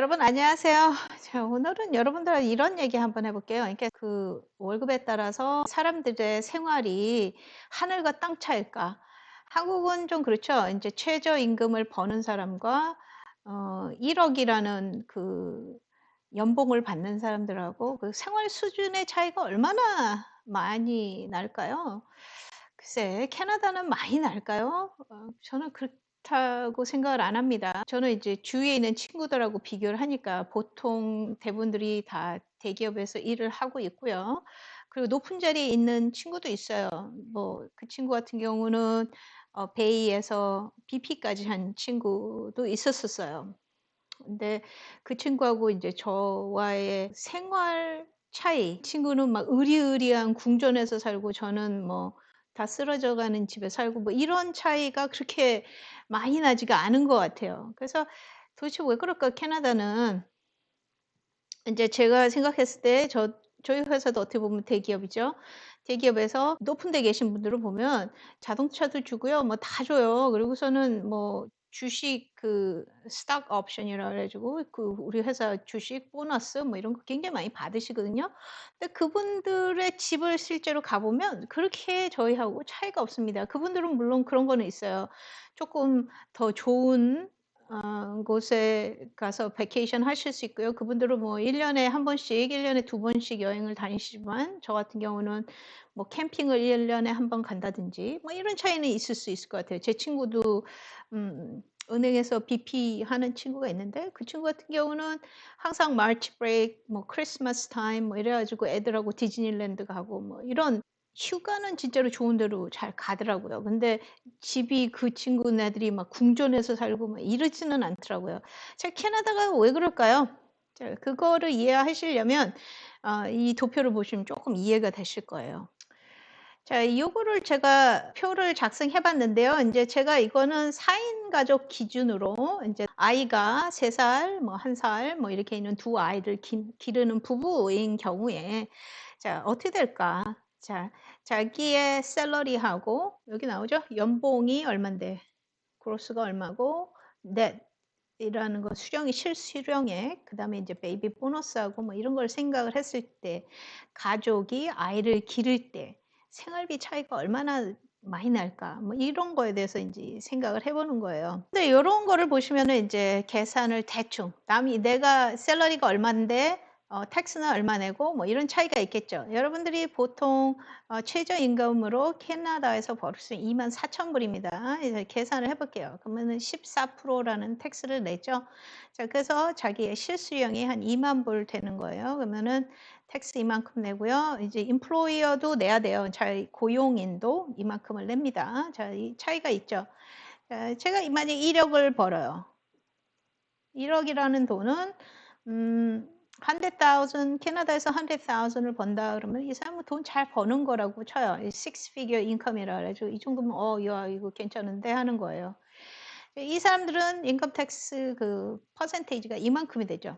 여러분 안녕하세요. 자, 오늘은 여러분들과 이런 얘기 한번 해볼게요. 그러니까 그 월급에 따라서 사람들의 생활이 하늘과 땅 차이일까? 한국은 좀 그렇죠. 이제 최저임금을 버는 사람과 1억이라는 그 연봉을 받는 사람들하고 그 생활 수준의 차이가 얼마나 많이 날까요? 글쎄, 캐나다는 많이 날까요? 저는 그렇다고 생각을 안 합니다. 저는 이제 주위에 있는 친구들하고 비교를 하니까 보통 대부분들이 다 대기업에서 일을 하고 있고요. 그리고 높은 자리에 있는 친구도 있어요. 뭐 그 친구 같은 경우는 베이에서 VP까지 한 친구도 있었었어요. 근데 그 친구하고 이제 저와의 생활 차이, 친구는 막 으리으리한 궁전에서 살고 저는 뭐 다 쓰러져 가는 집에 살고 뭐 이런 차이가 그렇게 많이 나지가 않은 것 같아요. 그래서 도대체 왜 그럴까 캐나다는. 인제 제가 생각했을 때 저희 회사도 어떻게 보면 대기업이죠. 대기업에서 높은 데 계신 분들을 보면 자동차도 주고요. 뭐 다 줘요. 그리고서는 뭐 주식 그 스톡 옵션이라 그래 가지고 그 우리 회사 주식 보너스 뭐 이런 거 굉장히 많이 받으시거든요. 근데 그분들의 집을 실제로 가 보면 그렇게 저희하고 차이가 없습니다. 그분들은 물론 그런 거는 있어요. 쪼끔 더 좋은 곳에 가서 베케이션 하실 수 있고요. 그분들은 뭐 1 년에 한 번씩 1 년에 두 번씩 여행을 다니시지만 저 같은 경우는 뭐 캠핑을 1 년에 한 번 간다든지 뭐 이런 차이는 있을 수 있을 것 같아요. 제 친구도 은행에서 BP 하는 친구가 있는데 그 친구 같은 경우는 항상 마치 브레이크 뭐 크리스마스 타임 뭐 이래 가지고 애들하고 디즈니랜드 가고 뭐 이런 휴가는 진짜로 좋은 데로 잘 가더라고요. 근데 집이 그 친구네들이 막 궁전에서 살고 막 이러지는 않더라고요. 자, 캐나다가 왜 그럴까요? 자, 그거를 이해하시려면 이 도표를 보시면 조금 이해가 되실 거예요. 자, 요거를 제가 표를 작성해 봤는데요. 인제 제가 이거는 4인 가족 기준으로 인제 아이가 3 살, 뭐 1 살 뭐 이렇게 있는 두 아이를 기르는 부부인 경우에 자, 어떻게 될까? 자, 자기의 샐러리하고 여기 나오죠? 연봉이 얼만데 그로스가 얼마고 넷이라는 거 수령이 실수령액 그다음에 인제 베이비 보너스하고 뭐 이런 걸 생각을 했을 때 가족이 아이를 기를 때 생활비 차이가 얼마나 많이 날까? 뭐 이런 거에 대해서 인제 생각을 해 보는 거예요. 근데 요런 거를 보시면은 인제 계산을 대충 남이 내가 샐러리가 얼만데 텍스는 얼마 내고 뭐 이런 차이가 있겠죠. 여러분들이 보통 최저임금으로 캐나다에서 벌을 수 24,000 불입니다. 이제 계산을 해 볼게요. 그러면은 14% 라는 텍스를 내죠. 자, 그래서 자기의 실수령이 한 20,000불 되는 거예요. 그러면은 텍스 이만큼 내고요. 이제 employer도 내야 돼요. 자, 고용인도 이만큼을 냅니다. 자, 이 차이가 있죠. 자, 제가 이 만약에 1억을 벌어요. 1억 이라는 돈은 음 100,000 캐나다에서 100,000을 번다 그러면 이 사람은 돈 잘 버는 거라고 쳐요. 이 six figure income이라 그래 가지고 이 정도면 '야 이거 괜찮은데.' 하는 거예요. 이 사람들은 인컴 텍스 그 퍼센테이지가 이만큼이 되죠.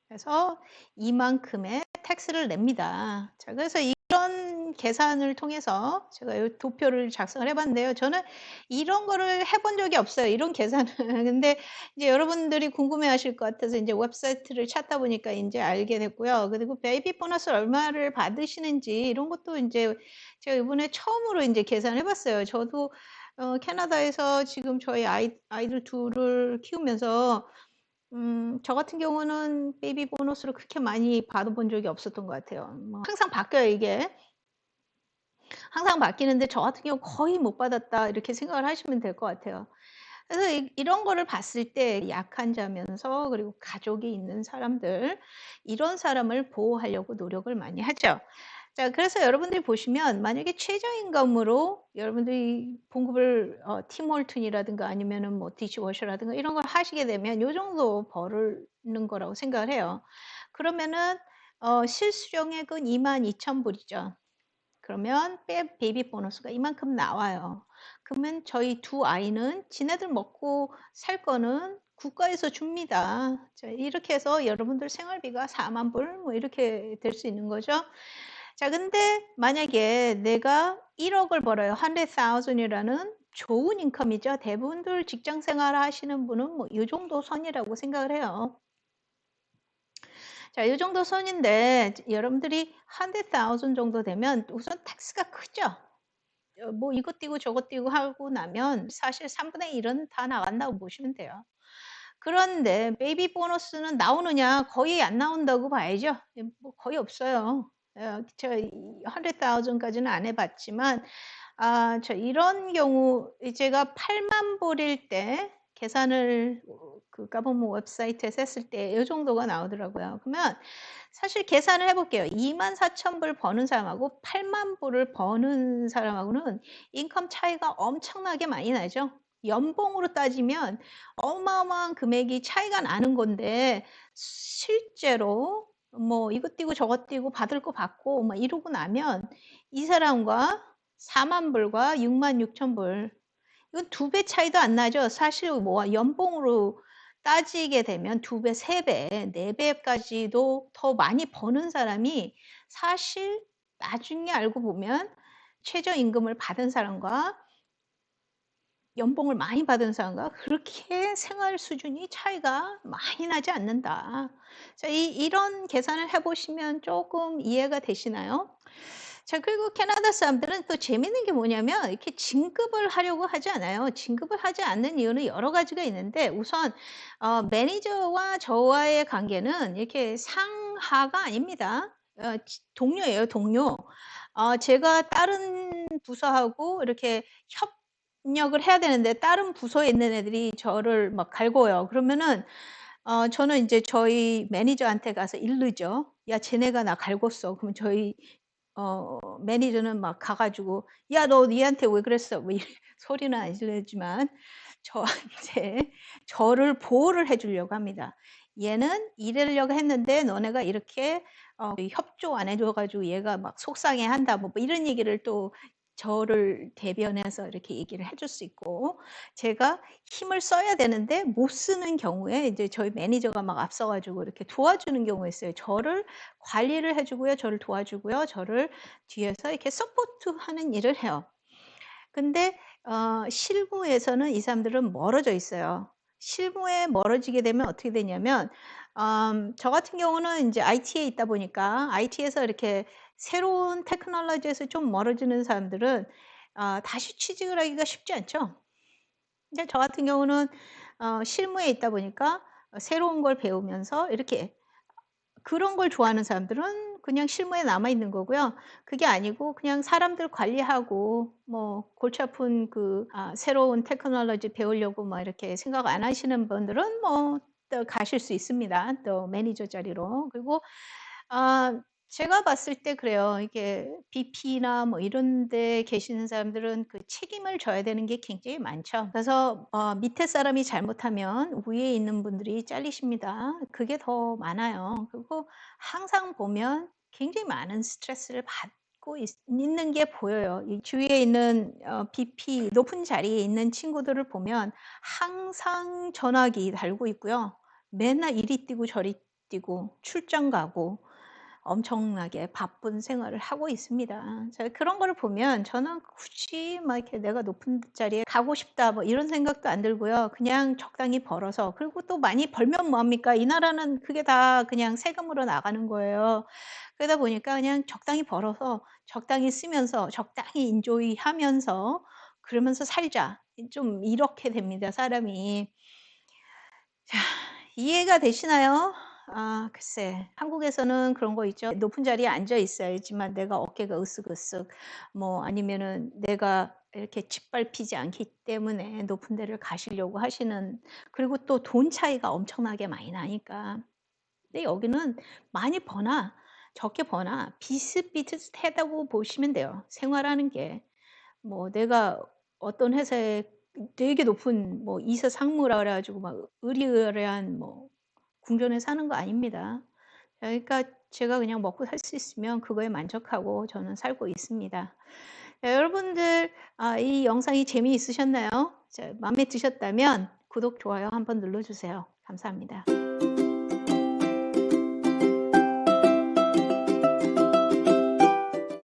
그래서 이만큼의 텍스를 냅니다. 자, 그래서 이런 계산을 통해서 제가 요 도표를 작성을 해 봤는데요. 저는 이런 거를 해본 적이 없어요, 이런 계산을. 근데 이제 여러분들이 궁금해하실 것 같아서 인제 웹사이트를 찾다 보니까 인제 알게 됐고요. 그리고 베이비 보너스 얼마를 받으시는지 이런 것도 인제 제가 이번에 처음으로 인제 계산을 해 봤어요. 저도 캐나다에서 지금 저희 아이들 둘을 키우면서 저 같은 경우는 베이비 보너스를 그렇게 많이 받아 본 적이 없었던 것 같아요. 뭐 항상 바뀌어요 이게. 항상 바뀌는데 저 같은 경우 '거의 못 받았다.' 이렇게 생각을 하시면 될 것 같아요. 그래서 이런 거를 봤을 때 약한 자면서 그리고 가족이 있는 사람들 이런 사람을 보호하려고 노력을 많이 하죠. 자, 그래서 여러분들이 보시면 만약에 최저임금으로 여러분들이 봉급을 팀월튼이라든가 아니면은 뭐 디시워셔라든가 이런 걸 하시게 되면 요 정도 버는 거라고 생각을 해요. 그러면은 실수령액은 22,000 불이죠. 그러면 베이비 보너스가 이만큼 나와요. 그러면 저희 두 아이는 지네들 먹고 살 거는 국가에서 줍니다. 자, 이렇게 해서 여러분들 생활비가 40,000불 뭐 이렇게 될 수 있는 거죠. 자, 근데 만약에 내가 1억을 벌어요. 100,000 이라는 좋은 인컴이죠. 대부분들 직장 생활 하시는 분은 뭐 요 정도 선이라고 생각을 해요. 자, 요 정도 선인데 여러분들이 100,000 정도 되면 우선 텍스가 크죠. 뭐 이것 띄고 저것 띄고 하고 나면 사실 3분의 1은 다 나간다고 보시면 돼요. 그런데 베이비 보너스는 나오느냐? 거의 안 나온다고 봐야죠. 뭐 거의 없어요. 제가 이 100,000 까지는 안 해 봤지만 저 이런 경우 제가 80,000 불일 때 계산을 그 가버머 웹사이트에서 했을 때 요 정도가 나오더라고요. 그러면 사실 계산을 해 볼게요. 24,000 불 버는 사람하고 80,000 불을 버는 사람하고는 인컴 차이가 엄청나게 많이 나죠. 연봉으로 따지면 어마어마한 금액이 차이가 나는 건데 실제로 뭐 이것 띄고 저것 띄고 받을 거 받고 막 이러고 나면 이 사람과 40,000 불과 66,000 불, 이건 2배 차이도 안 나죠. 사실 뭐 연봉으로 따지게 되면 2배, 3배, 4배까지도 더 많이 버는 사람이 사실 나중에 알고 보면 최저임금을 받은 사람과 연봉을 많이 받은 사람과 그렇게 생활 수준이 차이가 많이 나지 않는다. 자, 이런 계산을 해 보시면 조금 이해가 되시나요? 자, 그리고 캐나다 사람들은 또 재밌는 게 뭐냐면 이렇게 진급을 하려고 하지 않아요. 진급을 하지 않는 이유는 여러 가지가 있는데 우선 매니저와 저와의 관계는 이렇게 상하가 아닙니다. 동료예요, 동료. 제가 다른 부서하고 이렇게 협력을 해야 되는데 다른 부서에 있는 애들이 저를 막 갈궈요. 그러면은 저는 인제 저희 매니저한테 가서 이르죠. "야, 쟤네가 나 갈궜어." 그러면 저희 매니저는 막 가 가지고 "야, 너 얘한테 왜 그랬어?" 뭐 이 소리는 안 지르지만 저한테 저를 보호를 해 주려고 합니다. "얘는 이러려고 했는데 너네가 이렇게 협조 안 해줘 가지고 얘가 막 속상해한다." 뭐 이런 얘기를 또 저를 대변해서 이렇게 얘기를 해줄 수 있고, 제가 힘을 써야 되는데 못 쓰는 경우에 이제 저희 매니저가 막 앞서 가지고 이렇게 도와주는 경우가 있어요. 저를 관리를 해 주고요. 저를 도와주고요. 저를 뒤에서 이렇게 서포트하는 일을 해요. 근데 실무에서는 이 사람들은 멀어져 있어요. 실무에 멀어지게 되면 어떻게 되냐면 저 같은 경우는 인제 IT에 있다 보니까 IT에서 이렇게 새로운 테크놀로지에서 좀 멀어지는 사람들은 다시 취직을 하기가 쉽지 않죠. 근데 저 같은 경우는 실무에 있다 보니까 새로운 걸 배우면서 이렇게 그런 걸 좋아하는 사람들은 그냥 실무에 남아 있는 거고요. 그게 아니고 그냥 사람들 관리하고 뭐 골치 아픈 새로운 테크놀로지 배우려고 막 이렇게 생각 안 하시는 분들은 뭐 또 가실 수 있습니다, 또 매니저 자리로. 그리고 아 제가 봤을 때 그래요. 이게 VP나 뭐 이런 데 계시는 사람들은 그 책임을 져야 되는 게 굉장히 많죠. 그래서 밑에 사람이 잘못하면 위에 있는 분들이 잘리십니다. 그게 더 많아요. 그리고 항상 보면 굉장히 많은 스트레스를 받고 있는 게 보여요. 이 주위에 있는 VP 높은 자리에 있는 친구들을 보면 항상 전화기 달고 있고요. 맨날 이리 뛰고 저리 뛰고 출장 가고 엄청나게 바쁜 생활을 하고 있습니다. 제가 그런 거를 보면 저는 굳이 막 이렇게 '내가 높은 자리에 가고 싶다.' 뭐 이런 생각도 안 들고요. 그냥 적당히 벌어서, 그리고 또 많이 벌면 뭐 합니까? 이 나라는 그게 다 그냥 세금으로 나가는 거예요. 그러다 보니까 그냥 적당히 벌어서 적당히 쓰면서 적당히 인조이 하면서 그러면서 살자. 좀 이렇게 됩니다, 사람이. 자, 이해가 되시나요? 글쎄, 한국에서는 그런 거 있죠. 높은 자리에 앉아 있어야지만 내가 어깨가 으쓱으쓱, 뭐 아니면은 내가 이렇게 짓밟히지 않기 때문에 높은 데를 가시려고 하시는, 그리고 또 돈 차이가 엄청나게 많이 나니까. 근데 여기는 많이 버나 적게 버나 비슷비슷하다고 보시면 돼요, 생활하는 게. 뭐 내가 어떤 회사에 되게 높은 뭐 이사 상무라 그래 가지고 막 의리의리한 뭐 궁전에 사는 거 아닙니다. 그러니까 제가 그냥 먹고 살 수 있으면 그거에 만족하고 저는 살고 있습니다. 자, 여러분들 이 영상이 재미있으셨나요? 자, 마음에 드셨다면 구독, 좋아요 한번 눌러 주세요. 감사합니다.